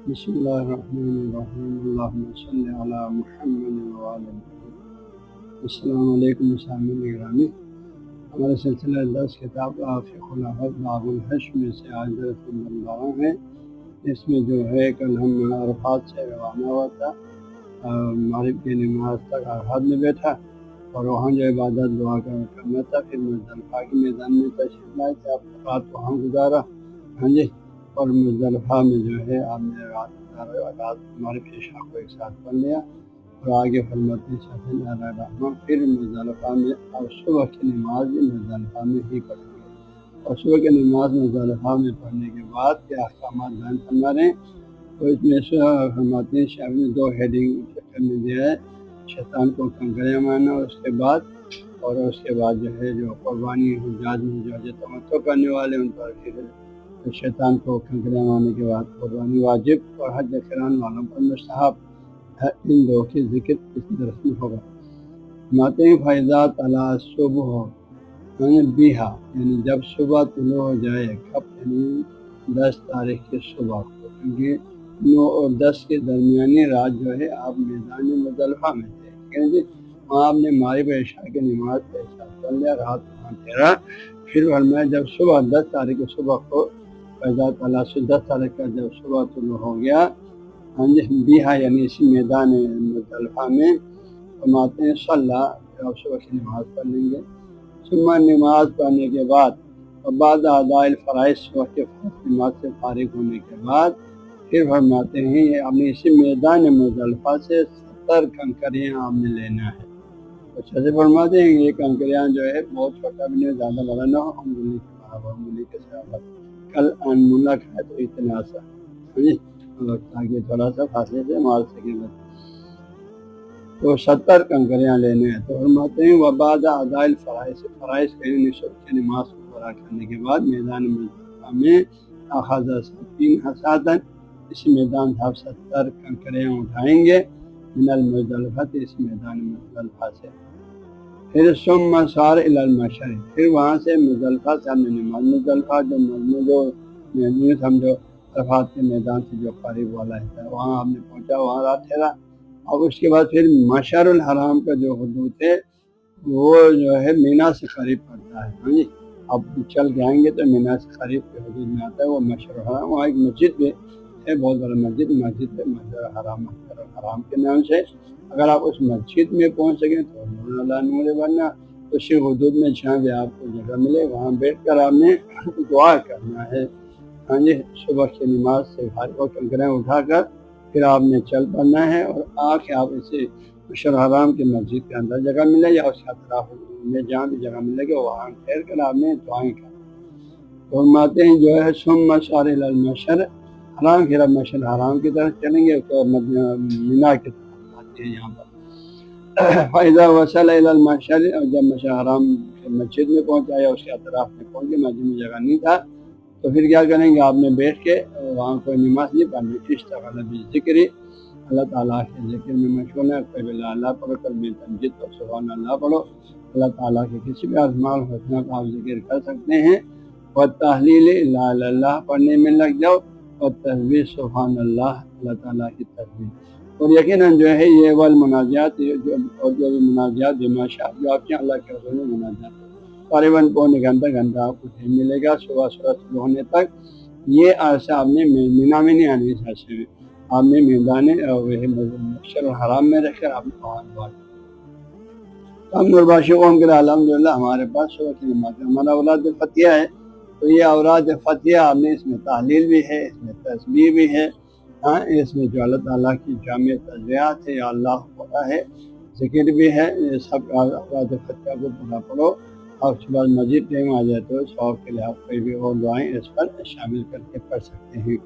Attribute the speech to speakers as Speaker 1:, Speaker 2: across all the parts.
Speaker 1: بسم اللہ الرحمن الرحیم اللہم صلی علی محمد وعلی محمد۔ السلام علیکم سامعین گرامی، ہمارے سلسلہ 10 کتاب فقہ العقد باب الحج میں سے آج درس نمبر 12 ہے۔ اس میں جو ہے کل ہم عرفات سے روانہ ہوا تھا، مغرب کی نماز تک عرفات میں بیٹھا اور وہاں جو عبادت دعا کرنا تھا، پھر مزدلفہ کے میدان میں تشریف لائے تھے، آپ رات وہاں گزارا، ہاں جی، اور مزدلفہ میں جو ہے آپ نے رات گزارا، رات ہمارے عشاء کو ایک ساتھ پڑھ لیا اور آگے فرماتے ہیں پھر مزدلفہ میں اور صبح کی نماز بھی مزدلفہ میں ہی پڑھیں گے، اور صبح کی نماز مزدلفہ میں پڑھنے کے بعد کیا احکامات بیان فرما رہے ہیں، تو اس میں سے فرماتے ہیں شاہ نے 2 ہیڈنگ چکر میں دیا ہے، شیطان کو کنکریاں مارنا اس کے بعد، اور اس کے بعد جو ہے جو قربانی حجاج میں جو ہے تمتع کرنے والے ان پر پھر شیطان کو کنکریاں مارنے کے بعد قربانی واجب اور حج کران والوں پر مستحب ہے۔ ان دو کی ذکر اس درس میں ہوگا۔ ماتے فائدہ طلع صبح ہو یعنی بیہا، یعنی جب صبح طلوع ہو جائے، کب یعنی 10 تاریخ کی صبح کو، کیونکہ 9 اور 10 کے درمیانی رات جو ہے آپ میدان مزدلفہ میں تھے، ٹھیک ہے جی، وہاں آپ نے مغرب عشاء کی نماز کے ساتھ پڑھ لیا، رات وہاں ٹھہرا، پھر فرمایا جب صبح 10 تاریخ کی صبح کو فیضا تعالیٰ سے 10 تاریخ کا جب صبح طلوع ہو گیا، ہاں جی، بیہا یعنی اسی میدان مزدلفہ میں، فرماتے ہیں صلاح، آپ صبح کی نماز پڑھ لیں گے، ثم نماز پڑھنے کے بعد اور بعد اداء الفرائض، وقت کے فرض نماز سے فارغ ہونے کے بعد پھر فرماتے ہیں یہ ہمیں اسی میدان مزدلفہ سے 70 کنکریاں آپ نے لینا ہے۔ کچھ ایسے فرماتے ہیں کہ یہ کنکریاں جو ہے بہت چھوٹا بھی نہیں، زیادہ بڑا نہ ہو، انگلی کے برابر، انگلی کے برابر، کل انمولہ کھائے تو اتنا سا، تاکہ تھوڑا سا فاصلے سے مار سکیں گے، تو 70 کنکریاں لینے ہیں۔ تو فرماتے ہیں وبعد اداء الفرائض، فرائض کے نصف کی نماز کو پورا کرنے کے بعد میدان مزدلفہ میں اخذ 70 حصاۃً، اس میدان سے آپ 70 کنکریاں اٹھائیں گے، من المزدلفہ، اس میدان مزدلفہ سے، پھر ثم سار الی المشرق، پھر وہاں سے مزدلفہ سے ہم نے نماز مزدلفہ جو سمجھو عرفات کے میدان سے جو قریب والا ہے وہاں ہم نے پہنچا، وہاں رات ٹھہرا، اب اس کے بعد پھر مشعر الحرام کا جو حدود ہے وہ جو ہے مینا سے قریب پڑتا ہے، ہاں جی، اب چل کے آئیں گے تو مینا سے قریب کے حدود میں آتا ہے وہ مشعر الحرام، وہاں ایک مسجد بھی ہے، بہت بڑا مسجد ہے مشعر الحرام کے نام سے، اگر آپ اس مسجد میں پہنچ سکیں تو نور اللہ نور، ورنہ اسی حدود میں جہاں بھی آپ کو جگہ ملے وہاں بیٹھ کر آپ نے دعا کرنا ہے، ہاں جی، صبح کی نماز سے فارغ ہو کنکریاں اٹھا کر پھر آپ نے چل پڑنا ہے، اور آ کے آپ اسے مشعر الحرام کی مسجد کے اندر جگہ ملے یا اس کے اطراف میں جہاں بھی جگہ ملے گا وہاں ٹھہر کر آپ نے دعائیں کرنا۔ فرماتے ہیں جو ہے ثم سار الی المشعر الحرام، پھر آپ مشعر الحرام کی طرف چلیں گے تو مینا کی طرف آتے ہیں یہاں پر فَإِذَا وَصَلَ إِلَى الْمَشْعَرِ، اور جب مشعر الحرام مسجد میں پہنچا یا اس کے اطراف میں پہنچ گئے، مسجد میں جگہ نہیں تھا تو پھر کیا کریں گے، آپ نے بیٹھ کے وہاں کوئی نماز نہیں پڑھنی، اشتغل بالذکر، اللہ تعالیٰ کے ذکر میں مشغول ہے، کبھی اللہ پڑھو، کبھی تمجید اور سبحان اللہ پڑھو، اللہ تعالیٰ کے کسی بھی اسماء الحسنی کا آپ ذکر کر سکتے ہیں، اور تحلیل لا الہ الا اللہ پڑھنے میں لگ جاؤ، اور تسبیح سبحان اللہ، اللہ تعالیٰ کی تسبیح، اور یقیناً جو ہے یہ والمناجات، اور جو بھی مناجات بماشاء جو آپ کے اللہ کے رسول میں مناجات تقریباً پونے گھنٹہ آپ کو ٹائم ملے گا صبح شروع ہونے تک، یہ عرصہ آپ نے مینا میں نہیں آنے، اس عرصے میں آپ نے میدان مشعر الحرام میں رہ کر آپ نے وہاں دعا کی۔ ہم نرباشی قوم کے لیے الحمدللہ ہمارے پاس صبح کی نماز ہمارا اولاد فتح ہے، تو یہ اوراد فتح آپ نے اس میں تحلیل بھی ہے، اس میں تسبیح بھی ہے، ہاں، اس میں جو اللہ تعالیٰ کی جامع تجزیات ہے یا اللہ ہوتا ہے، ذکر بھی ہے، یہ سب اوراد فتح کو پورا پڑھو، اور اس کے بعد مزید ٹائم آ جائے تو ثواب کے لیے آپ کوئی بھی اور دعائیں اس پر شامل کر کے پڑھ سکتے ہیں،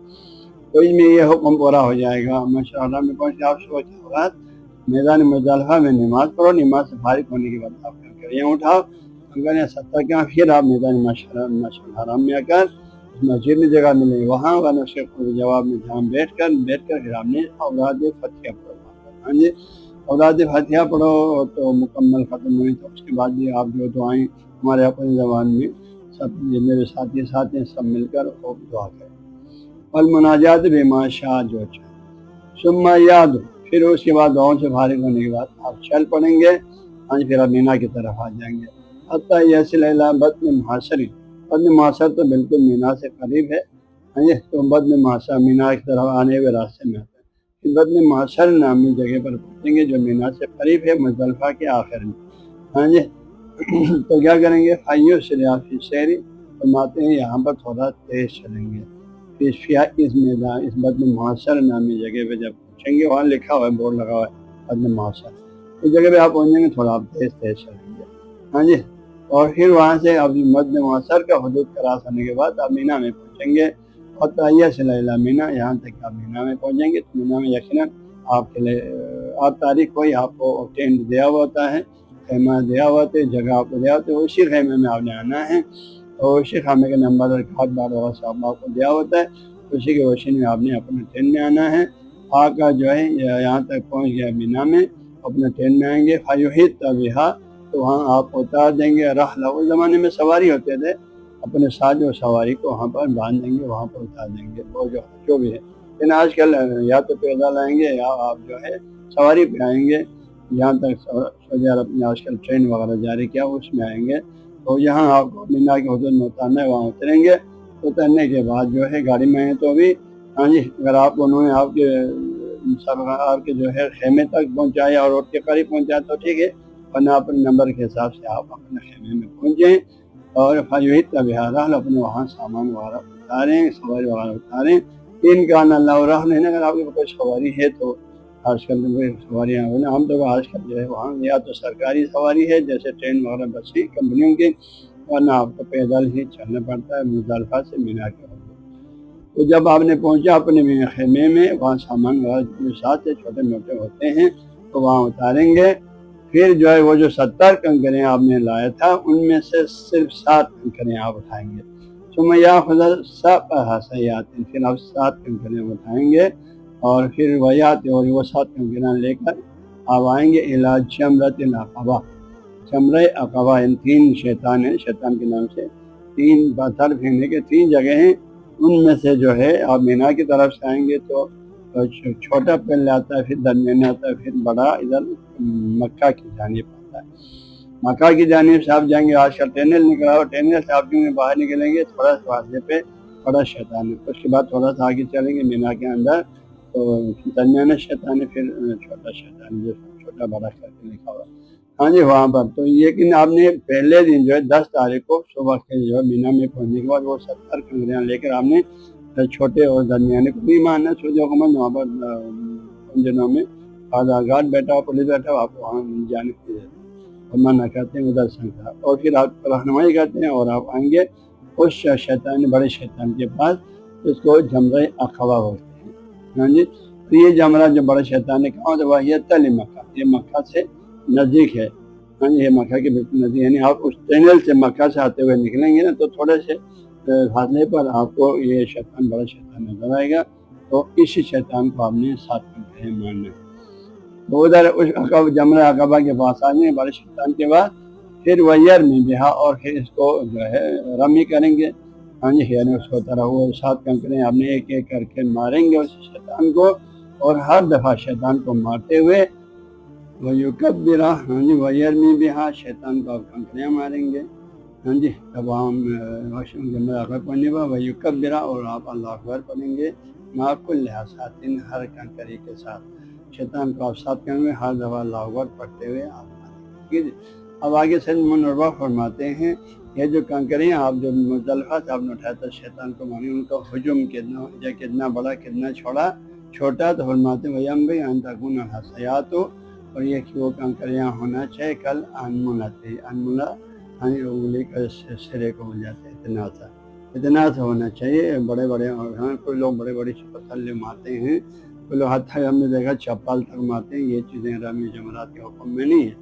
Speaker 1: تو اس میں یہ حکم پورا ہو جائے گا۔ ماشاء اللہ میں پہنچ آپ صبح کی اولاد میدان مزدلفہ میں نماز پڑھو، نماز سے فارغ ہونے کے بعد آپ کنکریاں اٹھاؤ، کنکریاں 70 کا، پھر آپ میدان مشعر الحرام میں آ کر مسجد میں جگہ ملے وہاں، ورنہ اس کے جواب میں جہاں بیٹھ کر پھر آپ نے اوراد فتح پڑھو، ہاں جی، اوراد فتح پڑھو تو مکمل ختم ہوئی تو اس کے بعد بھی آپ جو دعائیں ہمارے اپنی زبان میں سب یہ میرے ساتھی ہیں سب مل کر خوب دعا کریں۔ والمناجات بما شاء جو چاہے، ثم یاد، پھر اس کے بعد دعاؤں سے فارغ ہونے کے بعد آپ چل پڑیں گے، ہاں جی، پھر آپ مینا کی طرف آ جائیں گے۔ حتیٰ یصل الی بطن محاصر، بطن محاصر تو بالکل مینا سے قریب ہے، ہاں جی، تو بطن محاصر مینا کی طرف آنے ہوئے راستے میں آتے ہیں۔ بطن محاصر نامی جگہ پر پہنچیں گے جو مینا سے قریب ہے، مزدلفہ کے آخر میں، ہاں جی۔ تو کیا کریں گے؟ فیو سریافی شہری فرماتے ہیں یہاں پر تھوڑا تیز چلیں گے، اس میدان، اس بطن محاصر نامی جگہ پہ جب پہنچیں گے، وہاں لکھا ہوا ہے، بورڈ لگا ہوا ہے بطن محاصر، اس جگہ پہ آپ پہنچیں گے تھوڑا آپ تیز چلیں گے، ہاں جی۔ اور پھر وہاں سے اب بطن محاصر کا حدود کراس ہونے کے بعد آپ مینا میں پہنچیں گے، اور تعیہ سے لیلا مینا، یہاں تک آپ مینا میں پہنچیں گے تو مینا میں یقیناً آپ کے لیے آپ تاریخ کوئی آپ کو ٹینٹ دیا ہوا ہوتا ہے، خیمہ دیا ہوا ہوتا ہے، جگہ آپ کو دیا ہوتا ہے، اسی خیمے میں آپ نے آنا ہے، اور اسی خیمے کے نمبر اور کھاد بار وغیرہ سب آپ کو دیا ہوتا ہے، اسی کی روشنی میں آپ نے اپنے ٹرین میں آنا ہے۔ آ کر جو ہے یہاں تک پہنچ گیا مینا میں، اپنے ٹرین میں آئیں گے، فیوحید طبیحہ، تو وہاں آپ اتار دیں گے رحلہ، اس زمانے میں سواری ہوتے تھے، اپنے ساتھ جو سواری کو وہاں پر باندھ دیں گے، وہاں پر اتار دیں گے، وہ جو بھی ہے، لیکن آج کل یا تو پیدل آئیں گے یا آپ جو ہے سواری پہ آئیں گے، جہاں تک سعودی عرب نے آج کل ٹرین وغیرہ جاری کیا اس میں آئیں گے، تو یہاں آپ کو مینا کے حدود میں اترنا ہے، وہاں اتریں گے، اترنے کے بعد جو ہے گاڑی میں ہے تو بھی، ہاں جی، اگر آپ انہوں نے آپ کے جو ہے خیمے تک پہنچایا اور روڈ کے قریب پہنچایا تو ٹھیک ہے، ورنہ اپنے نمبر کے حساب سے آپ اپنے خیمے میں پہنچیں، اور فیوحید طبیحہ اپنے وہاں سامان وغیرہ اتاریں، سواری وغیرہ اتاریں، ان کا اللہ رحم ہے، اگر آپ کے کوئی سواری ہے تو آج کل سواریاں عام طور پر آج کل جو ہے وہاں یا تو سرکاری سواری ہے جیسے ٹرین وغیرہ بسیں کمپنیوں کی، ورنہ آپ کو پیدل ہی چلنا پڑتا ہے مزدلفہ سے مینا کے حدود۔ تو جب آپ نے پہنچا اپنے خیمے میں، وہاں سامان وغیرہ جو ساتھ سے چھوٹے موٹے ہوتے ہیں تو وہاں اتاریں گے، پھر جو ہے وہ جو 70 کنکریاں آپ نے لایا تھا ان میں سے صرف 7 کنکریاں آپ اٹھائیں گے، ثم یاخذ سبع حصیات، پھر آپ 7 کنکریاں اٹھائیں گے، اور پھر ویات، اور وہ 7 کنکریاں لے کر آپ آئیں گے الی جمرۃ العقبہ، جمرہ عقبہ، ان 3 شیطان ہیں، شیطان کے نام سے 3 پتھر پھینکنے کے 3 جگہ ہیں، ان میں سے جو ہے آپ مینا کی طرف سے آئیں گے تو چھوٹا پہلے آتا ہے، پھر درمیانے آتا ہے، پھر بڑا ادھر مکہ کی جانب آتا ہے، مکہ کی جانب سے آپ جائیں گے، آج کل ٹنل نکلا ہو، ٹنل سے آپ باہر نکلیں گے تھوڑا سا فاصلے پہ بڑا شیطان ہے، اس کے بعد تھوڑا سا آگے چلیں گے مینا کے اندر تو درمیانے شیطان ہے، پھر چھوٹا شیطان جو چھوٹا بڑا کر کے لکھا ہوا، ہاں جی، وہاں پر تو لیکن آپ نے پہلے دن جو ہے 10 تاریخ کو صبح کے جو ہے مینا میں پہنچنے کے بعد وہ 70 کنکریاں لے کر آپ نے چھوٹے اور درمیانے کو بھی ماننا، سعودی حکومت وہاں پر ان دنوں میں آدھار کارڈ بیٹھا ہو، پولیس بیٹھا ہو، آپ کو وہاں جانے کے لیے اور منع کرتے ہیں ادھر سے، اور پھر آپ رہنمائی کرتے ہیں اور آپ آئیں گے اس شیطان بڑے شیطان کے پاس، اس کو جمرہ عقبہ بولتے ہیں، ہاں جی۔ تو یہ جمرہ جو بڑے شیطان نے کہا تو وہ یہ تل مکہ، یہ مکہ سے نزدیک ہے، ہاں جی، یہ مکہ کے بالکل نزدیک، یعنی آپ اس ٹنل سے مکہ سے آتے ہوئے نکلیں گے نا تو تھوڑے سے فاصلے پر آپ کو یہ شیطان بڑا شیطان نظر آئے گا، تو اسی شیطان کو آپ نے 7 کنکریاں ماننا ہے، تو ادھر اس جمرہ عقبہ کے پاس آ جائیں بڑے شیطان کے بعد، پھر ویر میں بہا، اور پھر اس کو جو ہے رمی کریں گے، ہاں جی، یعنی اس کو طرح وہ 7 کنکریاں آپ نے ایک ایک کر کے ماریں گے اس شیطان کو، اور ہر دفعہ شیطان کو مارتے ہوئے وَيُكَبِّرَ، ہاں جی، وَيَرْمِي بِهَا، شیطان کو آپ کنکریاں ماریں گے، ہاں جی، تب ہم جمرہ عقبہ پڑھنے پر وَيُكَبِّرَ، اور آپ اللہ اکبر پڑھیں گے، مَعَ كُلِّ حَصَاةٍ، ہر کنکری کے ساتھ، شیطان کو آپ 7 کریں گے، ہر دفعہ اللہ اکبر پڑھتے ہوئے آپ ٹھیک ہے۔ اب آگے سے منورہ فرماتے ہیں یہ جو کنکریاں آپ جو مزدلفہ سے آپ نے اٹھایا تھا شیطان کو مانی، ان کا حجم کتنا بڑا کتنا چھوٹا، تو فرماتے ہیں وَيَنبَغِي أَن تَكُونَ الْحَصَيَاتُ، اور یہ کہ وہ کنکریاں ہونا چاہیے کل انملتی، انملہ ہاں انگلی کا سرے کو مل جاتے ہیں، اتنا سا ہونا چاہیے، بڑے بڑے، ہاں کوئی لوگ بڑے بڑے پتھر مارتے ہیں، کوئی لوگ حتیٰ ہم نے دیکھا چپل تک مارتے ہیں، یہ چیزیں رمی جمرات کے حکم میں نہیں ہے،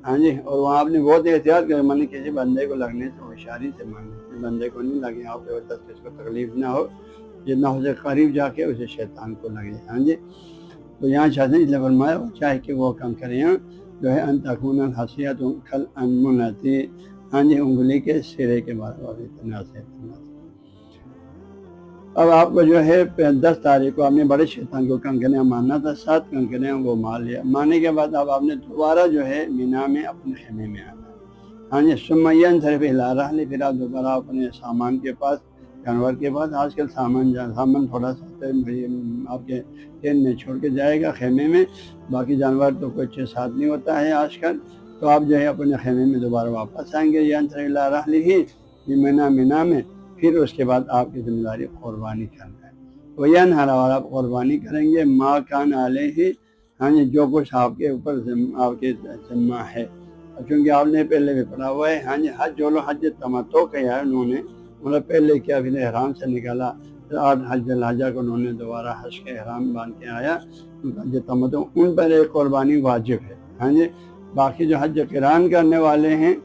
Speaker 1: ہاں جی، اور وہاں آپ نے بہت احتیاط کر مانی، کسی بندے کو لگنے سے ہوشیاری سے مانگے، کسی بندے کو نہیں لگے آپ کے وقت اس کو تکلیف نہ ہو، جتنا ہو سکے قریب جا کے اسے شیطان کو لگے، ہاں جی۔ تو یہاں چاہتے ہیں اس لیے فرمایا چاہے کہ وہ کنکریاں جو ہے ان تکون الحصیۃ کل انملتی، ہاں جی، انگلی کے سرے کے برابر، اتنا سے اب آپ کو جو ہے 10 تاریخ کو آپ نے بڑے شیطان کو کنکریاں مارنا تھا، 7 کنکریاں وہ مار لیا، مارنے کے بعد اب آپ نے دوبارہ جو ہے مینا میں اپنے خیمے میں آنا ہے۔ ہاں جی، سمیان صرف ہلا رہا، پھر آپ دوبارہ اپنے سامان کے پاس، جانور کے پاس، آج کل سامان تھوڑا سا آپ کے ٹرین میں چھوڑ کے جائے گا خیمے میں، باقی جانور تو کچھ ساتھ نہیں ہوتا ہے آج کل، تو آپ جو ہے اپنے خیمے میں دوبارہ واپس آئیں گے ینصرف الی رحلہ مینا میں۔ پھر اس کے بعد آپ کی ذمہ داری قربانی کرنا ہے، تو ینحر، اور آپ قربانی کریں گے ما کان علیہ، ہاں جی، جو کچھ آپ کے اوپر آپ کے ذمہ ہے، چونکہ آپ نے پہلے بھی پڑھا ہوا ہے، ہاں جی، جو لوگ حج تمتع کیا ہے انہوں نے، مطلب پہلے کیا پھر احرام سے نکالا، پھر آج حج الحجہ کو انہوں نے دوبارہ حج کے احرام باندھ کے آیا، حج تمتع، ان پر ایک قربانی واجب ہے، ہاں جی۔ باقی جو حج قران کرنے والے ہیں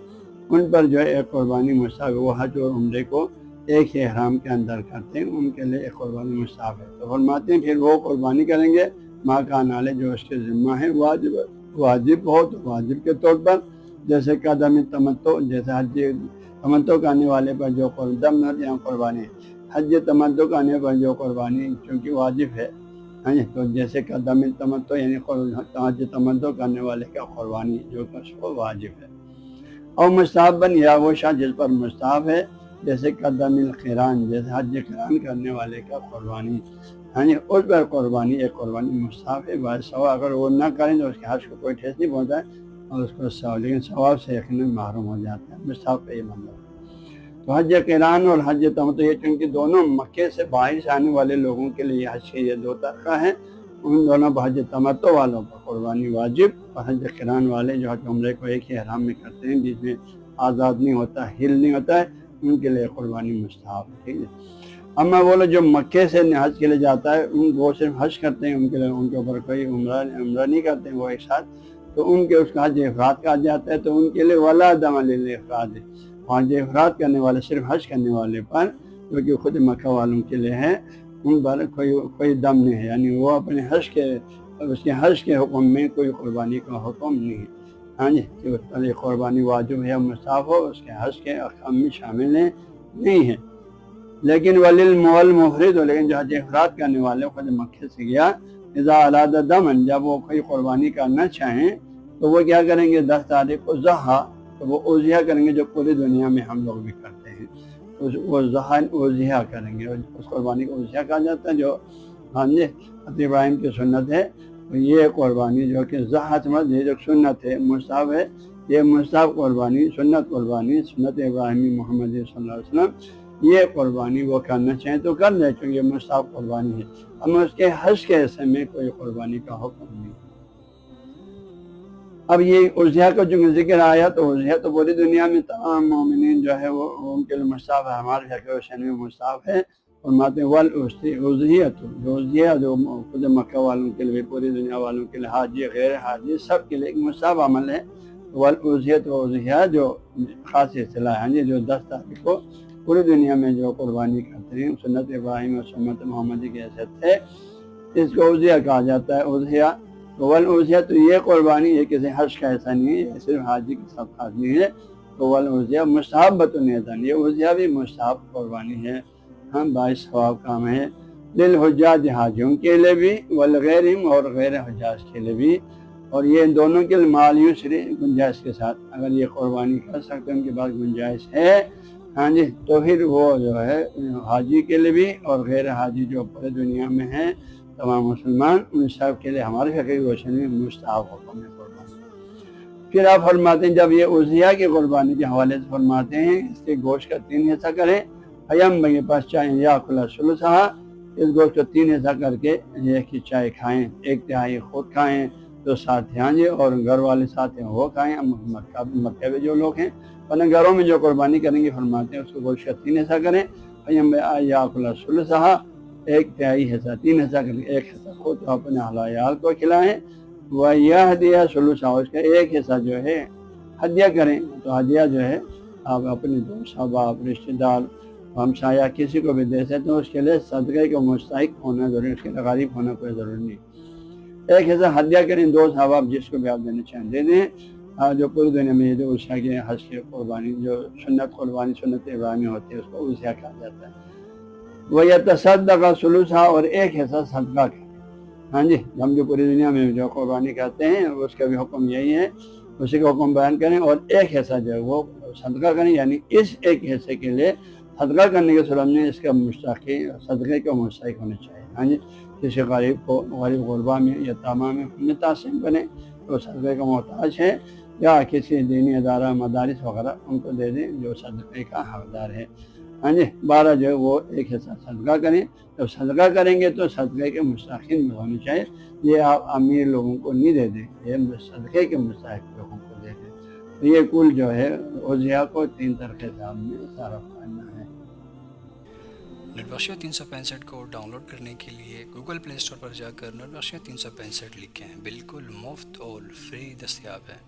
Speaker 1: ان پر جو ہے ایک قربانی مستحب ہے، وہ حج اور عمرے کو ایک ہی احرام کے اندر کرتے ہیں، ان کے لیے ایک قربانی مستحب ہے، تو فرماتے ہیں پھر وہ قربانی کریں گے ما کان علیہ، جو اس کے ذمہ ہے، واجب ہو تو واجب کے طور پر، جیسے قدم تمتع، جیسے حج تمتع کرنے والے پر جو قربانی، حج تمتع کرنے پر جو قربانی چونکہ واجب ہے، ہاں جی، تو جیسے قدم تمتع یعنی حج تمتع کرنے والے کا قربانی جو کہ اس کو واجب ہے، اور مستحب یا وہ شاہ جس پر مستحب ہے، جیسے قدم القران، جیسے حج قران کرنے والے کا قربانی، ہاں جی، اس پر قربانی ایک قربانی مستحب ہے، بس اگر وہ نہ کریں تو اس کے حج کو کوئی ٹھیس نہیں پہنچتا ہے اور اس کو لیکن ثواب سے یقیناً محروم ہو جاتا ہے، مستحب کا یہ مطلب ہے۔ تو حج قران اور حج تمتع، یہ چونکہ دونوں مکے سے باہر سے آنے والے لوگوں کے لیے حج کے یہ 2 طریقہ ہے، ان دونوں حج تمتع والوں پر قربانی واجب، اور حج قران والے جو حج عمرے کو ایک ہی احرام میں کرتے ہیں، جس میں آزاد نہیں ہوتا، ہل نہیں ہوتا ہے، ان کے لیے قربانی مستحب ہے، ٹھیک ہے۔ اما وہ لوگ جو مکے سے حج کے لیے جاتا ہے، وہ صرف حج کرتے ہیں، ان کے لیے ان کے اوپر کوئی عمرہ نہیں کرتے ہیں وہ ایک ساتھ، تو ان کے اس کا حج افراد کہا جاتا ہے، تو ان کے لیے ولا دم للافراد ہے، حج افراد کرنے والے، صرف حج کرنے والے پر، جو کہ خود مکہ والوں کے لیے ہے، ان پر کوئی دم نہیں ہے، یعنی وہ اپنے حج کے، اس کے حج کے حکم میں کوئی قربانی کا حکم نہیں ہے، ہاں جی، کہ اس پر قربانی واجب ہے یا مستحب ہو، اس کے حج کے احکام میں شامل نہیں ہے۔ لیکن والمفرد، لیکن جو حج افراد کرنے والے خود مکے سے گیا، اذا اراد دمن، جب وہ کوئی قربانی کرنا چاہیں تو وہ کیا کریں گے، 10 تاریخ کو ضحیٰ، تو وہ اضحیٰ کریں گے، جو پوری دنیا میں ہم لوگ بھی کرتے ہیں، وہ اضحیٰ کریں گے، اس قربانی کو اضحیٰ کہا جاتا ہے، جو ہاں جی حضرت ابراہیم کی سنت ہے، تو یہ قربانی جو کہ ضحیٰ یہ جو سنت ہے، مستحب ہے، یہ مستحب قربانی، سنت قربانی، سنت ابراہیمی محمد صلی اللہ علیہ وسلم، یہ قربانی وہ کرنا چاہیں تو کر لیں، چونکہ یہ مستحب قربانی ہے، ہم اس کے حج کے حصے میں کوئی قربانی کا حکم نہیں۔ اب یہ اضحیٰ کا جو ذکر آیا، تو اضحیٰ تو پوری دنیا میں تمام مومنین جو ہے وہ ان کے لیے مستحب ہے، ہمارے حق حسین میں مستحب ہے، فرماتے ہیں اضحیٰ جو خود مکہ والوں کے لیے، پوری دنیا والوں کے لیے، حاجی غیر حاجی سب کے لیے ایک مستحب عمل ہے، اضحیٰ جو خاص اصطلاح ہے، جو 10 تاریخ کو پوری دنیا میں جو قربانی کرتے ہیں، سنت ابراہیم اور سنت محمدی کی حیثیت ہے، اس کو اضحیٰ کہا جاتا ہے، اضحیٰ اضحیٰ، تو یہ قربانی یہ کسی حج کا ایسا نہیں ہے، یہ صرف حاجی کے ساتھ خاص نہیں ہے، تو اضحیٰ مستحبۃ النظام، یہ اضحیٰ بھی مستحب قربانی ہے، ہم باعث ثواب کام ہے، للحجاج، حاجیوں کے لیے بھی، والغیرہم، اور غیر حجاج کے لیے بھی، اور یہ ان دونوں کے لیے مال یسر، گنجائش کے ساتھ، اگر یہ قربانی کر سکتے ہیں، ان کے پاس گنجائش ہے، ہاں جی، تو پھر وہ جو ہے حاجی کے لیے بھی اور غیر حاجی جو پورے دنیا میں ہیں تمام مسلمان، ان سب کے لیے ہمارے فقہ روشن میں مستحب حکم ہے قربانی۔ پھر آپ فرماتے ہیں، جب یہ اضحیٰ کی قربانی کے حوالے سے فرماتے ہیں، اس کے گوشت کا 3 حصہ کریں، حیم کے پاس چاہیں یا کھلا ثلثھا، اس گوشت کو 3 حصہ کر کے ایک ہی چائے کھائیں، 1/3 خود کھائیں، جو ساتھ ہیں جی اور گھر والے ساتھ ہیں وہ کھائیں، مکہ میں جو لوگ ہیں اپنے گھروں میں جو قربانی کریں گے، فرماتے ہیں اس کو گوشت کا 3 حصہ کریں، حیم یا کھلا ثلثھا، 1/3 حصہ، 3 حصہ کر کے 1 حصہ خود اپنے اہل عیال کو کھلائیں، وَيَهْدِيَ ثُلُثَهُ، اس کا 1 حصہ جو ہے ہدیہ کریں، تو ہدیہ جو ہے آپ اپنے دوست احباب، رشتہ دار، ہمسایہ کسی کو بھی دے سکتے ہیں، اس کے لیے صدقے کو مستحق ہونا ضروری، اس کے لیے غریب ہونا کوئی ضروری نہیں، 1 حصہ ہدیہ کریں، دوست احباب جس کو بھی آپ دینا چاہیں دے دیں، جو پوری دنیا میں یہ جو عشاء کے حج کی قربانی جو سنت قربانی سنت ابراہیمی ہوتی ہے، اس کو عشاء کہا جاتا ہے۔ وَيَتَصَدَّقَ ثُلُثَهَا اور ایک حصہ صدقہ کرے. ہاں جی، ہم جو پوری دنیا میں جو قربانی کرتے ہیں اس کا بھی حکم یہی ہے، اسی کا حکم بیان کریں اور ایک حصہ جو ہے وہ صدقہ کریں، یعنی اس ایک حصے کے لیے صدقہ کرنے کے صورت میں اس کا مستحق صدقے کا مستحق ہونا چاہیے. ہاں جی، کسی غریب کو، غریب غربا میں یا یتامہ میں تقسیم کریں تو صدقے کا محتاج ہے، یا کسی دینی ادارہ مدارس وغیرہ ان کو دے دیں جو صدقے کا حقدار ہے. ہاں جی، 12 جو ہے وہ ایک حصہ صدقہ کریں. جب صدقہ کریں گے تو صدقے کے مستحقین میں ہونے چاہیے، یہ آپ امیر لوگوں کو نہیں دے دیں، یہ صدقے کے مستحق لوگوں کو دے دیں. تو یہ کل جو ہے عضیہ کو 3 طرح سے آپ میں صرف کرنا ہے.
Speaker 2: نیٹ بخشیہ 365 کو ڈاؤن لوڈ کرنے کے لیے گوگل پلے اسٹور پر جا کر نیٹ بخشیہ 365 لکھیں، بالکل مفت اور فری دستیاب ہے.